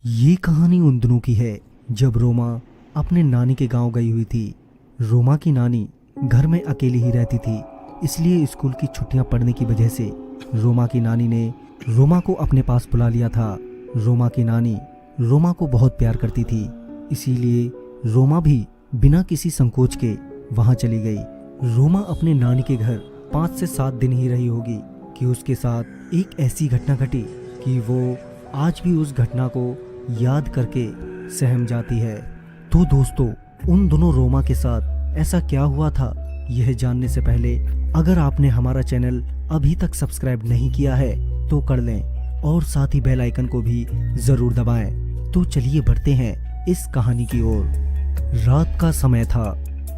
ये कहानी उन दिनों की है जब रोमा अपने नानी के गांव गई हुई थी। रोमा की नानी घर में अकेली ही रहती थी, इसलिए स्कूल की छुट्टियां पड़ने की वजह से रोमा की नानी ने रोमा को अपने पास बुला लिया था। रोमा की नानी रोमा को बहुत प्यार करती थी, इसीलिए रोमा भी बिना किसी संकोच के वहां चली गई। रोमा अपने नानी के घर 5 से 7 दिन ही रही होगी कि उसके साथ एक ऐसी घटना घटी कि वो आज भी उस घटना को याद करके सहम जाती है। तो दोस्तों, उन दोनों रोमा के साथ ऐसा क्या हुआ था, यह जानने से पहले अगर आपने हमारा चैनल अभी तक सब्सक्राइब नहीं किया है तो कर लें और साथ ही बेल आइकन को भी जरूर दबाएं। तो चलिए बढ़ते हैं इस कहानी की ओर। रात का समय था।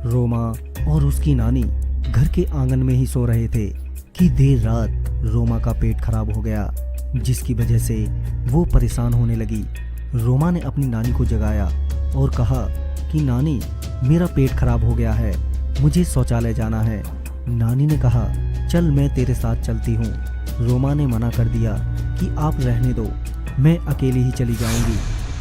रोमा और उसकी नानी घर के आंगन में ही सो रहे थे कि देर रात रोमा का पेट खराब हो गया, जिसकी वजह से वो परेशान होने लगी। रोमा ने अपनी नानी को जगाया और कहा कि नानी, मेरा पेट खराब हो गया है, मुझे शौचालय जाना है। नानी ने कहा, चल मैं तेरे साथ चलती हूँ। रोमा ने मना कर दिया कि आप रहने दो, मैं अकेली ही चली जाऊंगी,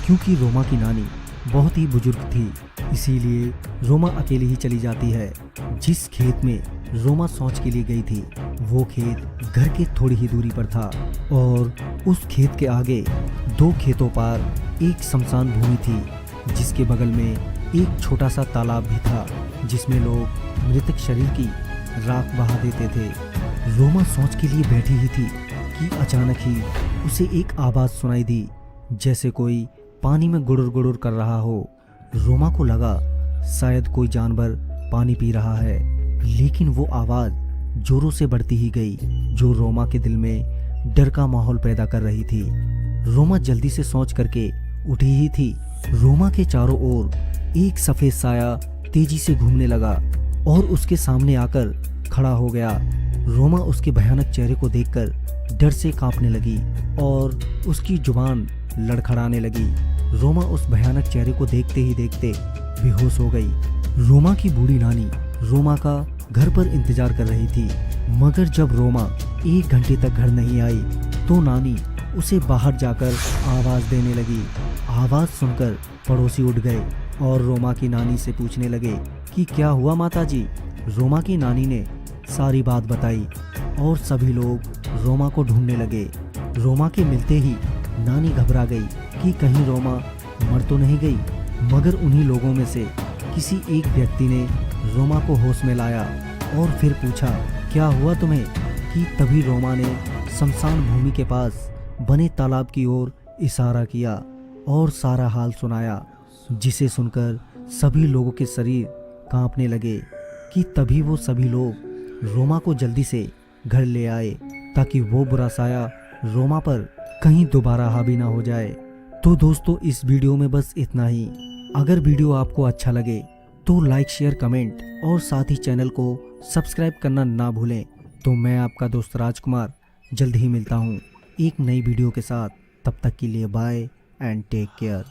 क्योंकि रोमा की नानी बहुत ही बुजुर्ग थी, इसीलिए रोमा अकेली ही चली जाती है। जिस खेत में रोमा शौच के लिए गई थी वो खेत घर के थोड़ी ही दूरी पर था और उस खेत के आगे 2 खेतों पर एक शमशान भूमि थी, जिसके बगल में एक छोटा सा तालाब भी था जिसमें लोग मृतक शरीर की राख बहा देते थे। रोमा शौच के लिए बैठी ही थी कि अचानक ही उसे एक आवाज सुनाई दी, जैसे कोई पानी में गुड़ुर गुड़ुर कर रहा हो। रोमा को लगा शायद कोई जानवर पानी पी रहा है, लेकिन वो आवाज जोरों से बढ़ती ही गई, जो रोमा के दिल में डर का माहौल पैदा कर रही थी। रोमा जल्दी से सोच करके उठी ही थी। रोमा के चारों ओर एक सफेद साया तेजी से घूमने लगा और उसके सामने आकर खड़ा हो गया। रोमा उसके भयानक चेहरे को देखकर डर से कांपने लगी और उसकी जुबान लड़खड़ाने लगी। रोमा उस भयानक चेहरे को देखते ही देखते बेहोश हो गई। रोमा की बूढ़ी नानी रोमा का घर पर इंतजार कर रही थी, मगर जब रोमा 1 घंटे तक घर नहीं आई तो नानी उसे बाहर जाकर आवाज देने लगी। आवाज सुनकर पड़ोसी उठ गए और रोमा की नानी से पूछने लगे कि क्या हुआ माताजी। रोमा की नानी ने सारी बात बताई और सभी लोग रोमा को ढूंढने लगे। रोमा के मिलते ही नानी घबरा गई कि कहीं रोमा मर तो नहीं गई, मगर उन्हीं लोगों में से किसी एक व्यक्ति ने रोमा को होश में लाया और फिर पूछा, क्या हुआ तुम्हें। कि तभी रोमा ने शमशान भूमि के पास बने तालाब की ओर इशारा किया और सारा हाल सुनाया, जिसे सुनकर सभी लोगों के शरीर कांपने लगे। कि तभी वो सभी लोग रोमा को जल्दी से घर ले आए ताकि वो बुरा साया रोमा पर कहीं दोबारा हावी ना हो जाए। तो दोस्तों, इस वीडियो में बस इतना ही। अगर वीडियो आपको अच्छा लगे तो लाइक, शेयर, कमेंट और साथ ही चैनल को सब्सक्राइब करना ना भूलें। तो मैं आपका दोस्त राजकुमार जल्द ही मिलता हूँ एक नई वीडियो के साथ। तब तक के लिए बाय एंड टेक केयर।